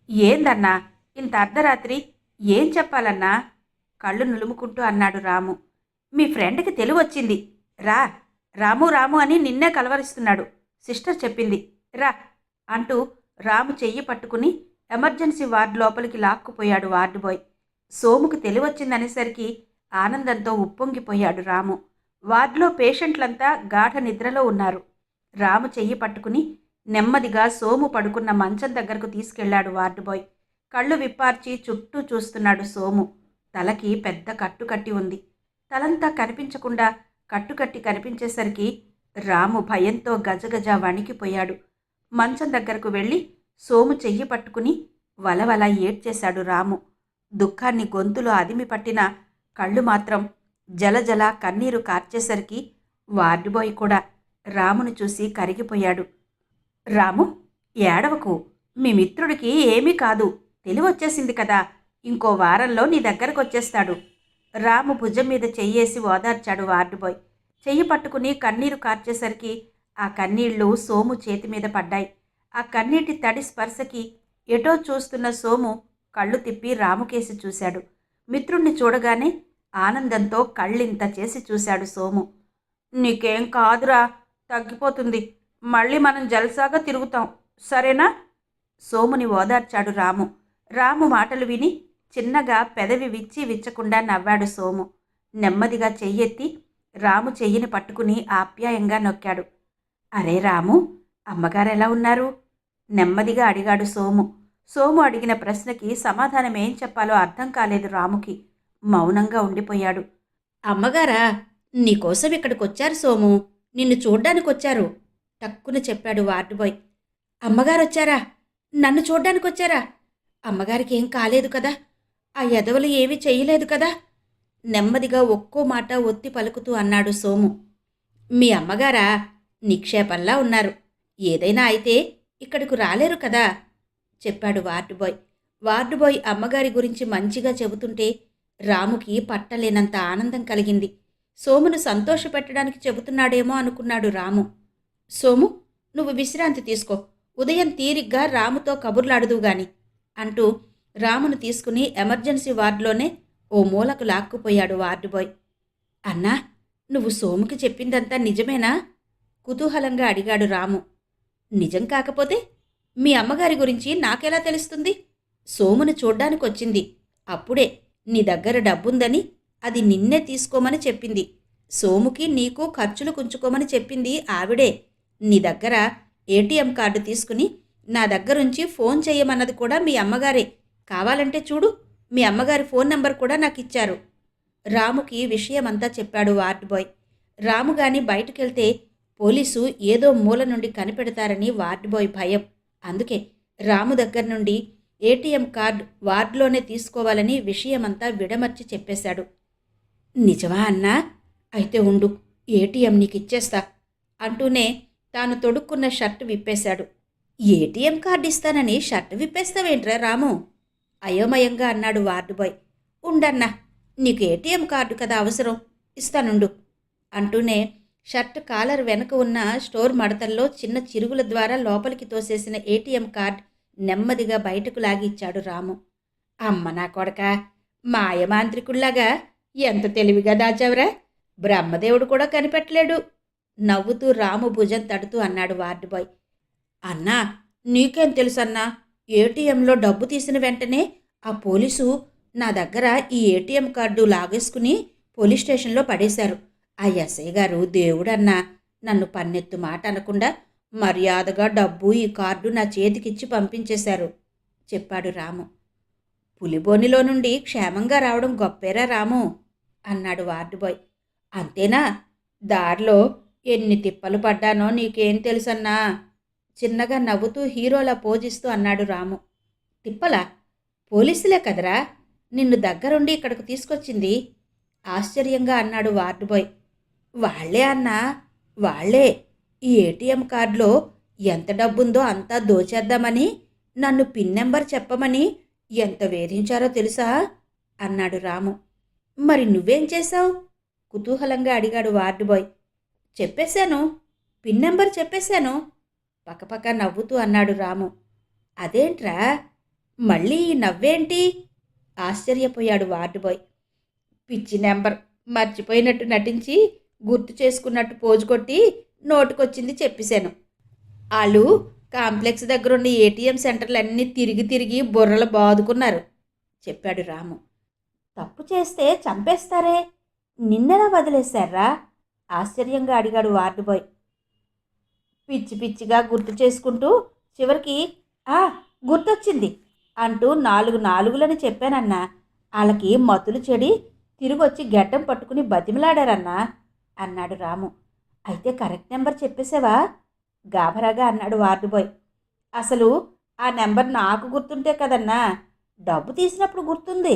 A: ఏందన్నా ఇంత అర్ధరాత్రి? ఏం చెప్పాలన్నా? కళ్ళు నులుముకుంటూ అన్నాడు రాము. మీ ఫ్రెండ్కి తెలివొచ్చింది. రా, రాము రాము అని నిన్నే కలవరిస్తున్నాడు. సిస్టర్ చెప్పింది, రా అంటూ రాము చెయ్యి పట్టుకుని ఎమర్జెన్సీ వార్డు లోపలికి లాక్కుపోయాడు వార్డు బాయ్. సోముకు తెలివొచ్చిందనేసరికి ఆనందంతో ఉప్పొంగిపోయాడు రాము. వార్డులో పేషెంట్లంతా గాఢ నిద్రలో ఉన్నారు. రాము చెయ్యి పట్టుకుని నెమ్మదిగా సోము పడుకున్న మంచం దగ్గరకు తీసుకెళ్లాడు వార్డు బాయ్. కళ్ళు విప్పార్చి చుట్టూ చూస్తున్నాడు సోము. తలకి పెద్ద కట్టుకట్టి ఉంది. తలంతా కనిపించకుండా కట్టుకట్టి కనిపించేసరికి రాము భయంతో గజగజ వణికిపోయాడు. మంచం దగ్గరకు వెళ్ళి సోము చెయ్యి పట్టుకుని వలవల ఏడ్చేశాడు రాము. దుఃఖాన్ని గొంతులో అదిమి పట్టిన కళ్ళు మాత్రం జలజల కన్నీరు కార్చేసరికి వార్డు బాయ్ కూడా రామును చూసి కరిగిపోయాడు. రాము, ఏడవకు. మీ మిత్రుడికి ఏమీ కాదు, తెలివొచ్చేసింది కదా. ఇంకో వారంలో నీ దగ్గరకు వచ్చేస్తాడు. రాము భుజం మీద చెయ్యేసి ఓదార్చాడు వార్డు బాయ్. చెయ్యి పట్టుకుని కన్నీరు కార్చేసరికి ఆ కన్నీళ్లు సోము చేతి మీద పడ్డాయి. ఆ కన్నీటి తడి స్పర్శకి ఎటో చూస్తున్న సోము కళ్ళు తిప్పి రాముకేసి చూశాడు. మిత్రుణ్ణి చూడగానే ఆనందంతో కళ్ళింత చేసి చూశాడు సోము. నీకేం కాదురా, తగ్గిపోతుంది. మళ్ళీ మనం జల్సాగా తిరుగుతాం, సరేనా? సోముని ఓదార్చాడు రాము. రాము మాటలు విని చిన్నగా పెదవి విచ్చి విచ్చకుండా నవ్వాడు సోము. నెమ్మదిగా చెయ్యెత్తి రాము చెయ్యిని పట్టుకుని ఆప్యాయంగా నొక్కాడు. అరే రాము, అమ్మగారెలా ఉన్నారు? నెమ్మదిగా అడిగాడు సోము. సోము అడిగిన ప్రశ్నకి సమాధానం ఏం చెప్పాలో అర్థం కాలేదు రాముకి. మౌనంగా ఉండిపోయాడు. అమ్మగారా, నీకోసం ఇక్కడికొచ్చారు సోము, నిన్ను చూడ్డానికొచ్చారు టక్కున చెప్పాడు వార్డు బాయ్. అమ్మగారొచ్చారా? నన్ను చూడ్డానికొచ్చారా? అమ్మగారికి ఏం కాలేదు కదా? ఆ ఎదవలు ఏమీ చెయ్యలేదు కదా? నెమ్మదిగా ఒక్కో మాట ఒత్తి పలుకుతూ అన్నాడు సోము. మీ అమ్మగారా నిక్షేపంలా ఉన్నారు, ఏదైనా అయితే ఇక్కడకు రాలేరు కదా చెప్పాడు వార్డు బాయ్. వార్డు బాయ్ అమ్మగారి గురించి మంచిగా చెబుతుంటే రాముకి పట్టలేనంత ఆనందం కలిగింది. సోమును సంతోషపెట్టడానికి చెబుతున్నాడేమో అనుకున్నాడు రాము. సోము, నువ్వు విశ్రాంతి తీసుకో, ఉదయం తీరిగ్గా రాముతో కబుర్లాడుదువు గాని అంటూ రామును తీసుకుని ఎమర్జెన్సీ వార్డులోనే ఓ మూలకు లాక్కుపోయాడు వార్డు బాయ్. అన్నా, నువ్వు సోముకి చెప్పిందంతా నిజమేనా? కుతూహలంగా అడిగాడు రాము. నిజం కాకపోతే మీ అమ్మగారి గురించి నాకెలా తెలుస్తుంది? సోమును చూడ్డానికొచ్చింది, అప్పుడే నీ దగ్గర డబ్బుందని అది నిన్నే తీసుకోమని చెప్పింది. సోముకి నీకు ఖర్చులు కుంచుకోమని చెప్పింది ఆవిడే. నీ దగ్గర ఏటీఎం కార్డు తీసుకుని నా దగ్గరుంచి ఫోన్ చేయమన్నది కూడా మీ అమ్మగారే. కావాలంటే చూడు, మీ అమ్మగారి ఫోన్ నెంబర్ కూడా నాకు ఇచ్చారు. రాముకి విషయమంతా చెప్పాడు వార్డు బాయ్. రాము గాని బయటకెళ్తే పోలీసు ఏదో మూల నుండి కనిపెడతారని వార్డు బాయ్ భయం. అందుకే రాము దగ్గర నుండి ఏటీఎం కార్డు వార్డులోనే తీసుకోవాలని విషయమంతా విడమర్చి చెప్పేశాడు. నిజమా అన్నా? అయితే ఉండు, ఏటీఎం నీకిచ్చేస్తా అంటూనే తాను తొడుక్కున్న షర్టు విప్పేశాడు. ఏటీఎం కార్డు ఇస్తానని షర్టు విప్పేస్తావేంట్రా రాము? అయోమయంగా అన్నాడు వార్డు బాయ్. ఉండన్నా, నీకు ఏటీఎం కార్డు కదా అవసరం, ఇస్తానుండు అంటూనే షర్ట్ కాలర్ వెనక ఉన్న స్టోర్ మడతల్లో చిన్న చిరుగుల ద్వారా లోపలికి తోసేసిన ఏటీఎం కార్డ్ నెమ్మదిగా బయటకు లాగిచ్చాడు రాము. అమ్మ నా కొడక, మాయమాంత్రికుల్లాగా ఎంత తెలివిగా దాచావురా, బ్రహ్మదేవుడు కూడా కనిపెట్టలేడు నవ్వుతూ రాము భుజం తడుతూ అన్నాడు వార్డు బాయ్. అన్నా, నీకేం తెలుసన్నా? ఏటీఎంలో డబ్బు తీసిన వెంటనే ఆ పోలీసు నా దగ్గర ఈ ఏటీఎం కార్డు లాగేసుకుని పోలీస్ స్టేషన్లో పడేశారు. ఆ ఎస్ఐ గారు దేవుడన్నా, నన్ను పన్నెత్తు మాట అనకుండా మర్యాదగా డబ్బు ఈ కార్డు నా చేతికిచ్చి పంపించేశారు చెప్పాడు రాము. పులిబోనిలో నుండి క్షేమంగా రావడం గొప్పేరా రాము అన్నాడు వార్డు బాయ్. అంతేనా? దారిలో ఎన్ని తిప్పలు పడ్డానో నీకేం తెలుసన్నా చిన్నగా నవ్వుతూ హీరోలా పోజిస్తూ అన్నాడు రాము. తిప్పలా? పోలీసులే కదరా నిన్ను దగ్గరుండి ఇక్కడికి తీసుకొచ్చింది ఆశ్చర్యంగా అన్నాడు వార్డు బాయ్. వాళ్లే అన్నా, వాళ్లే ఈ ఏటీఎం కార్డులో ఎంత డబ్బుందో అంతా దోచేద్దామని నన్ను పిన్ నెంబర్ చెప్పమని ఎంత వేధించారో తెలుసా అన్నాడు రాము. మరి నువ్వేం చేశావు కుతూహలంగా అడిగాడు వార్డు బాయ్. చెప్పేశాను, పిన్ నెంబర్ చెప్పేశాను పకపక నవ్వుతూ అన్నాడు రాము. అదేంట్రా మళ్ళీ ఈ నవ్వేంటి ఆశ్చర్యపోయాడు వార్డు బాయ్. పిచ్చి నెంబర్ మర్చిపోయినట్టు నటించి గుర్తు చేసుకున్నట్టు పోజు కొట్టి నోటుకొచ్చింది చెప్పేశాను. వాళ్ళు కాంప్లెక్స్ దగ్గరున్న ఏటీఎం సెంటర్లన్నీ తిరిగి తిరిగి బుర్రలు బాదుకున్నారు చెప్పాడు రాము. తప్పు చేస్తే చంపేస్తారే, నిన్నెలా వదిలేశారా ఆశ్చర్యంగా అడిగాడు వార్డు బాయ్. పిచ్చి పిచ్చిగా గుర్తు చేసుకుంటూ చివరికి గుర్తొచ్చింది అంటూ 4 నాలుగులని చెప్పానన్నా. వాళ్ళకి మతులు చెడి తిరిగొచ్చి గడ్డం పట్టుకుని బతిమలాడారన్నా అన్నాడు రాము. అయితే కరెక్ట్ నెంబర్ చెప్పేసావా గాభరాగా అన్నాడు వార్డు బాయ్. అసలు ఆ నెంబర్ నాకు గుర్తుంటే కదన్నా, డబ్బు తీసినప్పుడు గుర్తుంది,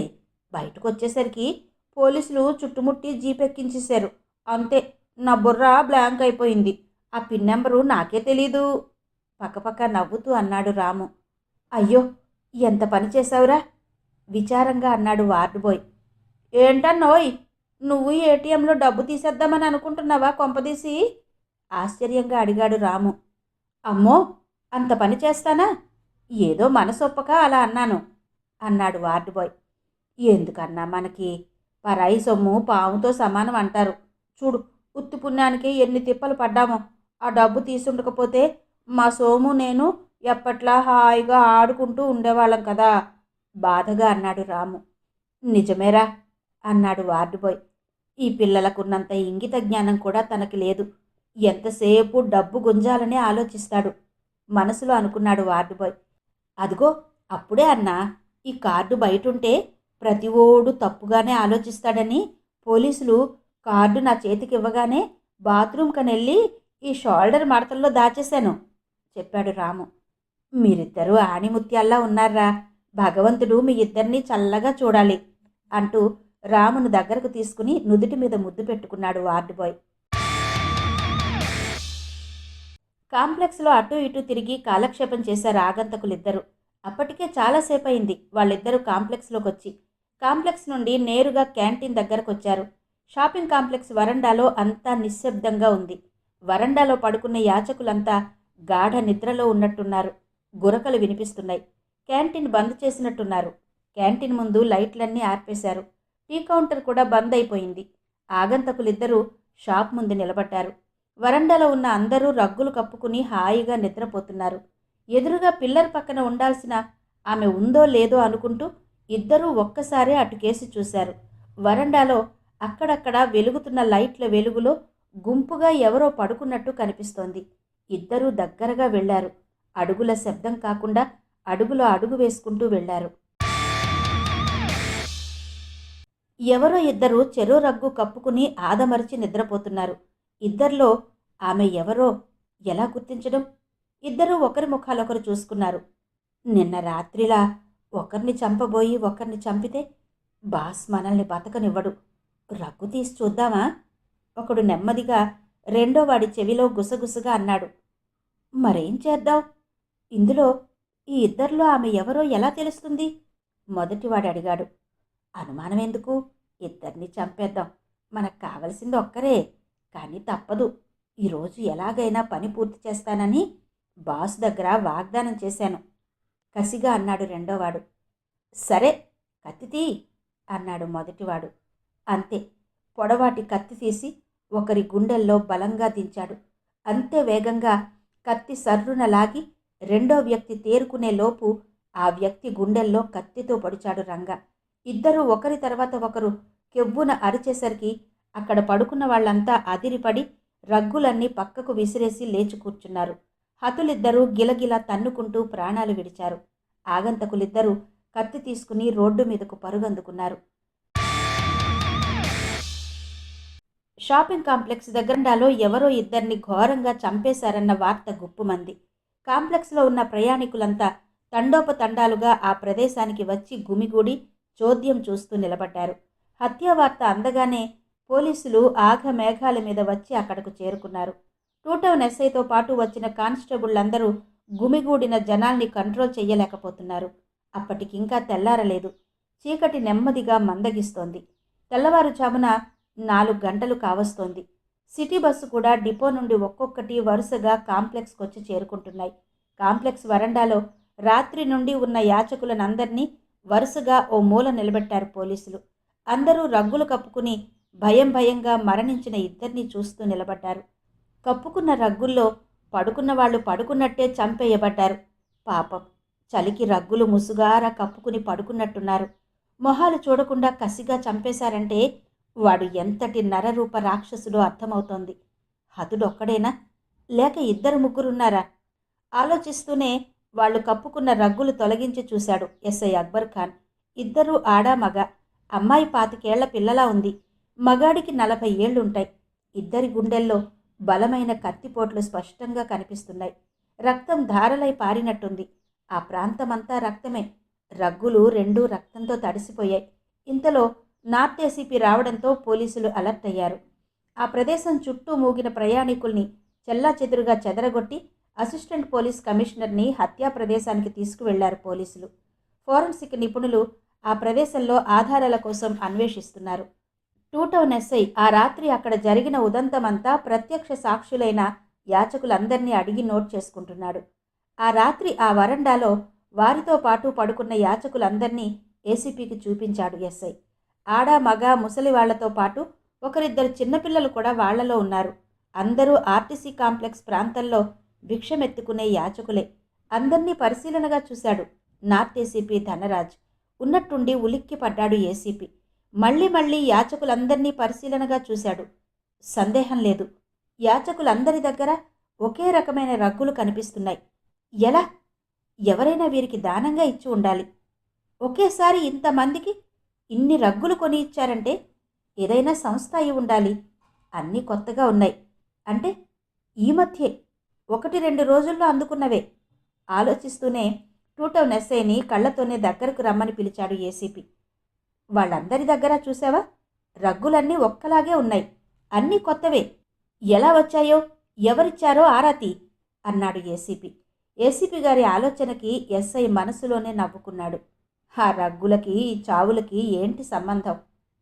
A: బయటకు వచ్చేసరికి పోలీసులు చుట్టుముట్టి జీపెక్కించేశారు, అంతే నా బుర్ర బ్లాంక్ అయిపోయింది. ఆ పిన్ నెంబరు నాకే తెలీదు పక్కపక్క నవ్వుతూ అన్నాడు రాము. అయ్యో, ఎంత పని చేశావురా విచారంగా అన్నాడు వార్డు బాయ్. ఏంటన్నోయ్, నువ్వు ఏటీఎంలో డబ్బు తీసేద్దామని అనుకుంటున్నావా కొంపదీసి ఆశ్చర్యంగా అడిగాడు రాము. అమ్మో, అంత పని చేస్తానా? ఏదో మనసొప్పక అలా అన్నాను అన్నాడు వార్డు బాయ్. ఎందుకన్నా మనకి పరాయి సొమ్ము పాముతో సమానం అంటారు. చూడు, ఉత్తి పుణ్యానికి ఎన్ని తిప్పలు పడ్డామో. ఆ డబ్బు తీసుండకపోతే మా సోము నేను ఎప్పట్లా హాయిగా ఆడుకుంటూ ఉండేవాళ్ళం కదా, బాధగా అన్నాడు రాము. నిజమేరా అన్నాడు వార్డు బాయ్. ఈ పిల్లలకున్నంత ఇంగిత జ్ఞానం కూడా తనకి లేదు. ఎంతసేపు డబ్బు గుంజాలనే ఆలోచిస్తాడు మనసులో అనుకున్నాడు వార్డు బాయ్. అదిగో అప్పుడే అన్నా, ఈ కార్డు బయటుంటే ప్రతి ఓడు తప్పుగానే ఆలోచిస్తాడని పోలీసులు కార్డు నా చేతికి ఇవ్వగానే బాత్రూమ్ కనెళ్ళి ఈ షోల్డర్ మడతల్లో దాచేశాను, చెప్పాడు రాము. మీరిద్దరూ ఆణిముత్యాల్లా ఉన్నారా, భగవంతుడు మీ ఇద్దరినీ చల్లగా చూడాలి అంటూ రామును దగ్గరకు తీసుకుని నుదుటి మీద ముద్దు పెట్టుకున్నాడు వార్డు బాయ్. కాంప్లెక్స్లో అటూ ఇటూ తిరిగి కాలక్షేపం చేశారు ఆగంతకులిద్దరూ. అప్పటికే చాలాసేపు అయింది వాళ్ళిద్దరూ కాంప్లెక్స్లోకి వచ్చి. కాంప్లెక్స్ నుండి నేరుగా క్యాంటీన్ దగ్గరకు వచ్చారు. షాపింగ్ కాంప్లెక్స్ వరండాలో అంతా నిశ్శబ్దంగా ఉంది. వరండాలో పడుకున్న యాచకులంతా గాఢ నిద్రలో ఉన్నట్టున్నారు. గురకలు వినిపిస్తున్నాయి. క్యాంటీన్ బంద్ చేసినట్టున్నారు. క్యాంటీన్ ముందు లైట్లన్నీ ఆర్పేశారు. టీ కౌంటర్ కూడా బంద్ అయిపోయింది. ఆగంతకులిద్దరూ షాప్ ముందు నిలబడ్డారు. వరండాలో ఉన్న అందరూ రగ్గులు కప్పుకుని హాయిగా నిద్రపోతున్నారు. ఎదురుగా పిల్లర్ పక్కన ఉండాల్సిన ఆమె ఉందో లేదో అనుకుంటూ ఇద్దరూ ఒక్కసారే అటుకేసి చూశారు. వరండాలో అక్కడక్కడ వెలుగుతున్న లైట్ల వెలుగులో గుంపుగా ఎవరో పడుకున్నట్టు కనిపిస్తోంది. ఇద్దరూ దగ్గరగా వెళ్లారు. అడుగుల శబ్దం కాకుండా అడుగులో అడుగు వేసుకుంటూ వెళ్లారు. ఎవరో ఇద్దరు చెరో రగ్గు కప్పుకుని ఆదమరిచి నిద్రపోతున్నారు. ఇద్దరిలో ఆమె ఎవరో ఎలా గుర్తించడం? ఇద్దరూ ఒకరి ముఖాలొకరు చూసుకున్నారు. నిన్న రాత్రిలా ఒకరిని చంపబోయి ఒకరిని చంపితే బాస్ మనల్ని బతకనివ్వడు. రగ్గు తీసి చూద్దామా? ఒకడు నెమ్మదిగా రెండో వాడి చెవిలో గుసగుసగా అన్నాడు. మరేం చేద్దాం? ఇందులో ఈ ఇద్దరిలో ఆమె ఎవరో ఎలా తెలుస్తుంది? మొదటివాడు అడిగాడు. అనుమానం ఎందుకు? ఇద్దరిని చంపేద్దాం. మనకు కావలసింది ఒక్కరే. కానీ తప్పదు. ఈరోజు ఎలాగైనా పని పూర్తి చేస్తానని బాస్ దగ్గర వాగ్దానం చేశాను, కసిగా అన్నాడు రెండోవాడు. సరే కత్తి అన్నాడు మొదటివాడు. అంతే, పొడవాటి కత్తి తీసి ఒకరి గుండెల్లో బలంగా దించాడు. అంతే వేగంగా కత్తి సర్రున లాగి రెండో వ్యక్తి తేరుకునే లోపు ఆ వ్యక్తి గుండెల్లో కత్తితో పొడిచాడు రంగ. ఇద్దరూ ఒకరి తర్వాత ఒకరు కెవ్వున అరిచేసరికి అక్కడ పడుకున్న వాళ్లంతా అదిరిపడి రగ్గులన్నీ పక్కకు విసిరేసి లేచి కూర్చున్నారు. హతులిద్దరూ గిలగిలా తన్నుకుంటూ ప్రాణాలు విడిచారు. ఆగంతకులిద్దరూ కత్తి తీసుకుని రోడ్డు మీదకు పరుగందుకున్నారు. షాపింగ్ కాంప్లెక్స్ దగ్గరండాలో ఎవరో ఇద్దరిని ఘోరంగా చంపేశారన్న వార్త గుప్పుమంది. కాంప్లెక్స్లో ఉన్న ప్రయాణికులంతా తండోపతండాలుగా ఆ ప్రదేశానికి వచ్చి గుమిగూడి చోద్యం చూస్తూ నిలబడ్డారు. హత్యావార్త అందగానే పోలీసులు ఆఘమేఘాల మీద వచ్చి అక్కడకు చేరుకున్నారు. టూటౌన్ ఎస్ఐతో పాటు వచ్చిన కానిస్టేబుళ్లందరూ గుమిగూడిన జనాల్ని కంట్రోల్ చెయ్యలేకపోతున్నారు. అప్పటికింకా తెల్లారలేదు. చీకటి నెమ్మదిగా మందగిస్తోంది. తెల్లవారుజామున 4 గంటలు కావస్తోంది. సిటీ బస్సు కూడా డిపో నుండి ఒక్కొక్కటి వరుసగా కాంప్లెక్స్కి వచ్చి చేరుకుంటున్నాయి. కాంప్లెక్స్ వరండాలో రాత్రి నుండి ఉన్న యాచకులనందరినీ వరుసగా ఓ మూల నిలబెట్టారు పోలీసులు. అందరూ రగ్గులు కప్పుకుని భయం భయంగా మరణించిన ఇద్దరిని చూస్తూ నిలబడ్డారు. కప్పుకున్న రగ్గుల్లో పడుకున్న వాళ్ళు పడుకున్నట్టే చంపేయబడ్డారు. పాపం, చలికి రగ్గులు ముసుగారా కప్పుకుని పడుకున్నట్టున్నారు. మొహాలు చూడకుండా కసిగా చంపేశారంటే వాడు ఎంతటి నరరూప రాక్షసుడో అర్థమవుతోంది. హతుడొక్కడేనా, లేక ఇద్దరు ముగ్గురున్నారా? ఆలోచిస్తూనే వాళ్ళు కప్పుకున్న రగ్గులు తొలగించి చూశాడు ఎస్ఐ అక్బర్ ఖాన్. ఇద్దరూ ఆడా మగ. అమ్మాయి 25 ఏళ్ల పిల్లలా ఉంది. మగాడికి 40 ఏళ్లుంటాయి. ఇద్దరి గుండెల్లో బలమైన కత్తిపోట్లు స్పష్టంగా కనిపిస్తున్నాయి. రక్తం ధారలై పారినట్టుంది. ఆ ప్రాంతమంతా రక్తమే. రగ్గులు రెండూ రక్తంతో తడిసిపోయాయి. ఇంతలో నార్త్ ఏసీపీ రావడంతో పోలీసులు అలర్ట్ అయ్యారు. ఆ ప్రదేశం చుట్టూ మూగిన ప్రయాణికుల్ని చెల్లాచెదురుగా చెదరగొట్టి అసిస్టెంట్ పోలీస్ కమిషనర్ని హత్యా ప్రదేశానికి తీసుకువెళ్లారు పోలీసులు. ఫోరెన్సిక్ నిపుణులు ఆ ప్రదేశంలో ఆధారాల కోసం అన్వేషిస్తున్నారు. టూటౌన్ ఎస్ఐ ఆ రాత్రి అక్కడ జరిగిన ఉదంతమంతా ప్రత్యక్ష సాక్షులైన యాచకులందరినీ అడిగి నోట్ చేసుకుంటున్నాడు. ఆ రాత్రి ఆ వరండాలో వారితో పాటు పడుకున్న యాచకులందరినీ ఏసీపీకి చూపించాడు ఎస్ఐ. ఆడ మగ ముసలి వాళ్లతో పాటు ఒకరిద్దరు చిన్నపిల్లలు కూడా వాళ్లలో ఉన్నారు. అందరూ ఆర్టీసీ కాంప్లెక్స్ ప్రాంతంలో భిక్షమెత్తుకునే యాచకులే. అందర్నీ పరిశీలనగా చూశాడు నార్త్ ఏసీపీ ధనరాజ్. ఉన్నట్టుండి ఉలిక్కి పడ్డాడు ఏసీపీ. మళ్ళీ మళ్ళీ యాచకులందర్నీ పరిశీలనగా చూశాడు. సందేహం లేదు, యాచకులందరి దగ్గర ఒకే రకమైన రగ్గులు కనిపిస్తున్నాయి. ఎలా? ఎవరైనా వీరికి దానంగా ఇచ్చి ఉండాలి. ఒకేసారి ఇంతమందికి ఇన్ని రగ్గులు కొని ఇచ్చారంటే ఏదైనా సంస్థ అయి ఉండాలి. అన్నీ కొత్తగా ఉన్నాయి. అంటే ఈ మధ్యే 1-2 రోజుల్లో అందుకున్నవే. ఆలోచిస్తూనే టూటౌన్ ఎస్ఐని కళ్ళతోనే దగ్గరకు రమ్మని పిలిచాడు ఏసీపీ. వాళ్ళందరి దగ్గర చూసావా, రగ్గులన్నీ ఒక్కలాగే ఉన్నాయి. అన్నీ కొత్తవే. ఎలా వచ్చాయో, ఎవరిచ్చారో ఆరాతీ అన్నాడు ఏసీపీ. ఏసీపీ గారి ఆలోచనకి ఎస్ఐ మనసులోనే నవ్వుకున్నాడు. ఆ రగ్గులకి చావులకి ఏంటి సంబంధం?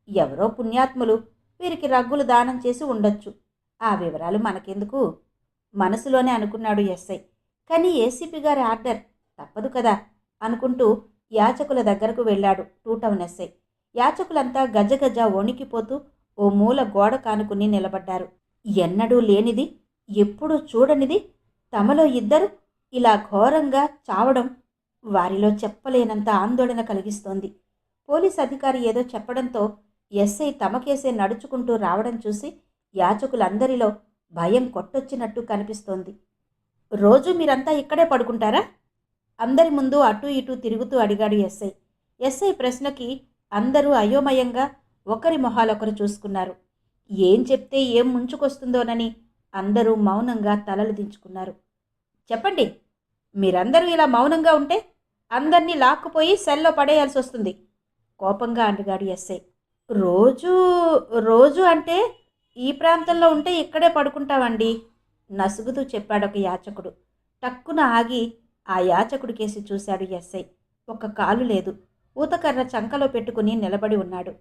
A: ఎవరో పుణ్యాత్ములు వీరికి రగ్గులు దానం చేసి ఉండొచ్చు. ఆ వివరాలు మనకెందుకు? మనసులోనే అనుకున్నాడు ఎస్ఐ. కానీ ఏసీపీ గారి ఆర్డర్ తప్పదు కదా అనుకుంటూ యాచకుల దగ్గరకు వెళ్ళాడు టూటౌన్ ఎస్ఐ. యాచకులంతా గజగజ వణికిపోతూ ఓ మూల గోడ కానుకుని నిలబడ్డారు. ఎన్నడూ లేనిది, ఎప్పుడూ చూడనిది తమలో ఇద్దరు ఇలా ఘోరంగా చావడం వారిలో చెప్పలేనంత ఆందోళన కలిగిస్తోంది. పోలీస్ అధికారి ఏదో చెప్పడంతో ఎస్ఐ తమకేసే నడుచుకుంటూ రావడం చూసి యాచకులందరిలో భయం కొట్టొచ్చినట్టు కనిపిస్తోంది. రోజు మీరంతా ఇక్కడే పడుకుంటారా? అందరి ముందు అటూ ఇటూ తిరుగుతూ అడిగాడు ఎస్ఐ. ఎస్ఐ ప్రశ్నకి అందరూ అయోమయంగా ఒకరి మొహాలొకరు చూసుకున్నారు. ఏం చెప్తే ఏం ముంచుకొస్తుందోనని అందరూ మౌనంగా తలలు దించుకున్నారు. చెప్పండి, మీరందరూ ఇలా మౌనంగా ఉంటే అందర్నీ లాక్కుపోయి సెల్లో పడేయాల్సి వస్తుంది కోపంగా అడిగాడు ఎస్ఐ. రోజు రోజు అంటే ఈ ప్రాంతంలో ఉంటే ఇక్కడే పడుకుంటామండి నసుగుతూ చెప్పాడొక యాచకుడు. టక్కున ఆగి ఆ యాచకుడి కేసి చూశాడు ఎస్ఐ. ఒక కాలు లేదు. ఊతకర్ర చంకలో పెట్టుకుని నిలబడి ఉన్నాడు.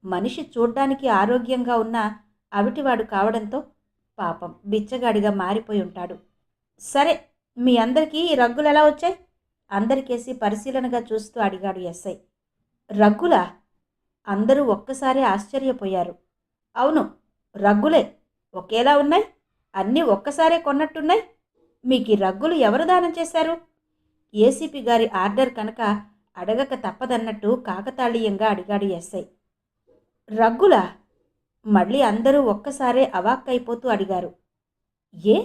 A: మనిషి చూడ్డానికి ఆరోగ్యంగా ఉన్న అవిటివాడు కావడంతో పాపం బిచ్చగాడిగా మారిపోయి ఉంటాడు. సరే, మీ అందరికీ ఈ రగ్గులు ఎలా వచ్చాయి? అందరికేసి పరిశీలనగా చూస్తూ అడిగాడు ఎస్ఐ. రగ్గులా? అందరూ ఒక్కసారి ఆశ్చర్యపోయారు. అవును, రగ్గులే. ఒకేలా ఉన్నాయి. అన్నీ ఒక్కసారే కొన్నట్టున్నాయి. మీకు ఈ రగ్గులు ఎవరు దానం చేశారు? ఏసీపీ గారి ఆర్డర్ కనుక అడగక తప్పదన్నట్టు కాకతాళీయంగా అడిగాడు ఎస్ఐ. రగ్గులా? మళ్ళీ అందరూ ఒక్కసారే అవాక్కైపోతూ అడిగారు. ఏ,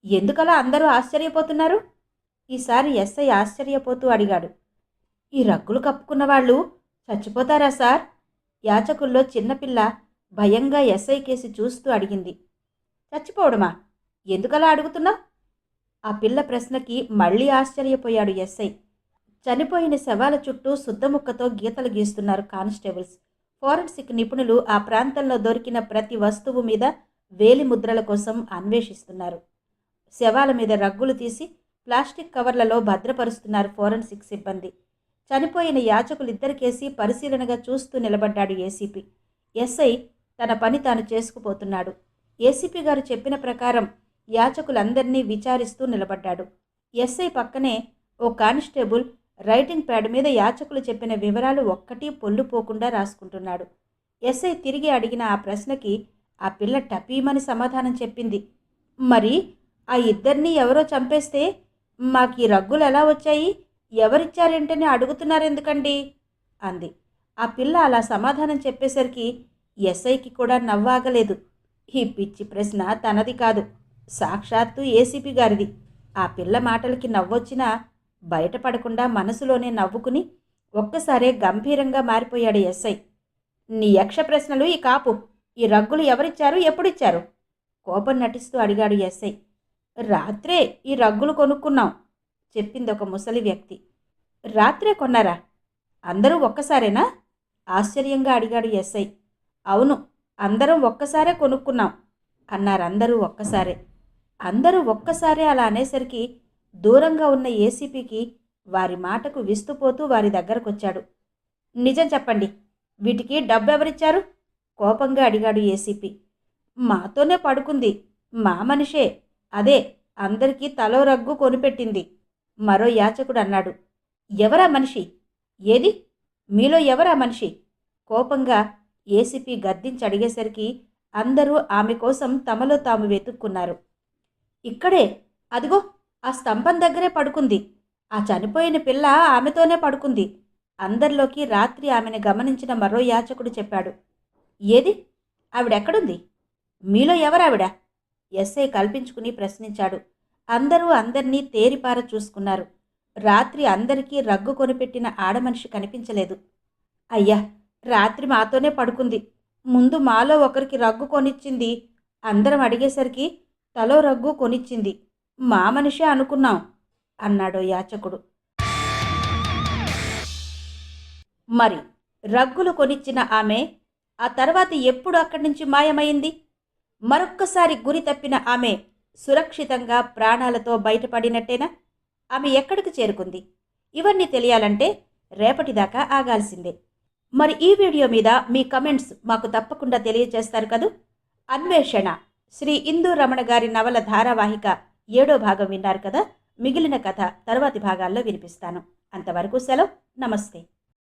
A: ఎందుకలా అందరూ ఆశ్చర్యపోతున్నారు? ఈసారి ఎస్ఐ ఆశ్చర్యపోతూ అడిగాడు. ఈ రగ్గులు కప్పుకున్న వాళ్ళు చచ్చిపోతారా సార్? యాచకుల్లో చిన్నపిల్ల భయంగా ఎస్ఐ కేసి చూస్తూ అడిగింది. చచ్చిపోవడమా? ఎందుకలా అడుగుతున్నావు? ఆ పిల్ల ప్రశ్నకి మళ్ళీ ఆశ్చర్యపోయాడు ఎస్ఐ. చనిపోయిన శవాల చుట్టూ శుద్ధముక్కతో గీతలు గీస్తున్నారు కానిస్టేబుల్స్. ఫోరెన్సిక్ నిపుణులు ఆ ప్రాంతంలో దొరికిన ప్రతి వస్తువు మీద వేలి ముద్రల కోసం అన్వేషిస్తున్నారు. శవాల మీద రగ్గులు తీసి ప్లాస్టిక్ కవర్లలో భద్రపరుస్తున్నారు ఫోరెన్సిక్ సిబ్బంది. చనిపోయిన యాచకులిద్దరికేసి పరిశీలనగా చూస్తూ నిలబడ్డాడు ఏసీపీ. ఎస్ఐ తన పని తాను చేసుకుపోతున్నాడు. ఏసీపీ గారు చెప్పిన ప్రకారం యాచకులందరినీ విచారిస్తూ నిలబడ్డాడు. ఎస్ఐ పక్కనే ఓ కానిస్టేబుల్ రైటింగ్ ప్యాడ్ మీద యాచకులు చెప్పిన వివరాలు ఒక్కటి పొల్లుపోకుండా రాసుకుంటున్నాడు. ఎస్ఐ తిరిగి అడిగిన ఆ ప్రశ్నకి ఆ పిల్ల టపీమని సమాధానం చెప్పింది. మరి ఆ ఇద్దరినీ ఎవరో చంపేస్తే మాకీ రగ్గులు ఎలా వచ్చాయి, ఎవరిచ్చారేంటని అడుగుతున్నారెందుకండి అంది. ఆ పిల్ల అలా సమాధానం చెప్పేసరికి ఎస్ఐకి కూడా నవ్వాగలేదు. ఈ పిచ్చి ప్రశ్న తనది కాదు, సాక్షాత్తు ఏసీపీ గారిది. ఆ పిల్ల మాటలకి నవ్వొచ్చినా బయటపడకుండా మనసులోనే నవ్వుకుని ఒక్కసారే గంభీరంగా మారిపోయాడు ఎస్ఐ. నీ యక్ష ప్రశ్నలు ఈ కాపు. ఈ రగ్గులు ఎవరిచ్చారు, ఎప్పుడిచ్చారు? కోపం నటిస్తూ అడిగాడు ఎస్ఐ. రాత్రే ఈ రగ్గులు కొనుక్కున్నాం చెప్పింది ఒక ముసలి వ్యక్తి. రాత్రే కొన్నారా? అందరూ ఒక్కసారేనా? ఆశ్చర్యంగా అడిగాడు ఎస్ఐ. అవును, అందరం ఒక్కసారే కొనుక్కున్నాం అన్నారందరూ ఒక్కసారే. అందరూ ఒక్కసారే అలా అనేసరికి దూరంగా ఉన్న ఏసీపీకి వారి మాటకు విస్తుపోతూ వారి దగ్గరకొచ్చాడు. నిజం చెప్పండి, వీటికి డబ్బెవరిచ్చారు? కోపంగా అడిగాడు ఏసీపీ. మాతోనే పడుకుంది, మా మనిషే. అదే అందరికీ తలో రగ్గు కొనిపెట్టింది మరో యాచకుడు అన్నాడు. ఎవరా మనిషి? ఏది? మీలో ఎవరా మనిషి? కోపంగా ఏసీపీ గద్దించి అడిగేసరికి అందరూ ఆమె కోసం తమలో తాము వెతుక్కున్నారు. ఇక్కడే, అదిగో ఆ స్తంభం దగ్గరే పడుకుంది. ఆ చనిపోయిన పిల్ల ఆమెతోనే పడుకుంది. అందరిలోకి రాత్రి ఆమెను గమనించిన మరో యాచకుడు చెప్పాడు. ఏది? ఆవిడెక్కడుంది? మీలో ఎవరావిడ? ఎస్ఐ కల్పించుకుని ప్రశ్నించాడు. అందరూ అందర్నీ తేరిపార చూసుకున్నారు. రాత్రి అందరికీ రగ్గు కొనిపెట్టిన ఆడమనిషి కనిపించలేదు. అయ్యా, రాత్రి మాతోనే పడుకుంది. ముందు మాలో ఒకరికి రగ్గు కొనిచ్చింది. అందరం అడిగేసరికి తలో రగ్గు కొనిచ్చింది. మా మనిషే అనుకున్నాం అన్నాడో యాచకుడు. మరి రగ్గులు కొనిచ్చిన ఆమె ఆ తర్వాత ఎప్పుడు అక్కడి నుంచి మాయమైంది? మరొక్కసారి గురి తప్పిన ఆమె సురక్షితంగా ప్రాణాలతో బయటపడినట్టేనా? ఆమె ఎక్కడికి చేరుకుంది? ఇవన్నీ తెలియాలంటే రేపటిదాకా ఆగాల్సిందే. మరి ఈ వీడియో మీద మీ కమెంట్స్ మాకు తప్పకుండా తెలియజేస్తారు కదూ. అన్వేషణ శ్రీ ఇందూ రమణ గారి నవల ధారావాహిక 7వ భాగం విన్నారు కదా. మిగిలిన కథ తర్వాతి భాగాల్లో వినిపిస్తాను. అంతవరకు సెలవు. నమస్తే.